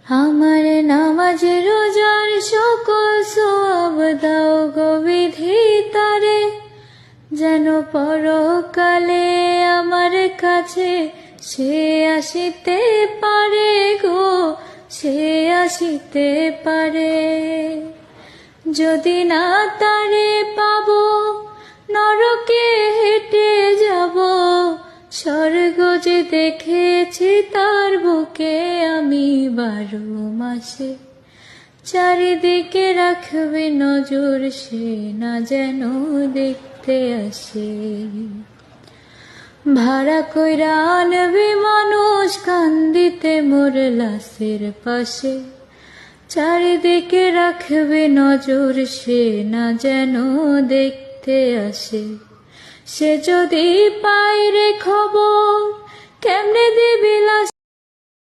আমার নামাজ রোজার সকল সওয়াব দাও গো বিধাতারে, যেন পরকালে আমার কাছে সে আসিতে পারে গো, সে আসিতে পারে। যদি না তারে পাবো নরকে হেঁটে যাব, স্বর্গ যে দেখেছি তার বুকে আমি 12 মাসে। চারিদিকে রাখবে নজর, সে না যেন দেখতে আসে। ভাড়া কইরা আনবে মানুষ কান্দিতে মোর লাশের পাশে। চারিদিকে রাখবে নজর, সে না যেন দেখতে আসে। সে যদি পায় রে খবর, কেমনে দিবি লাশ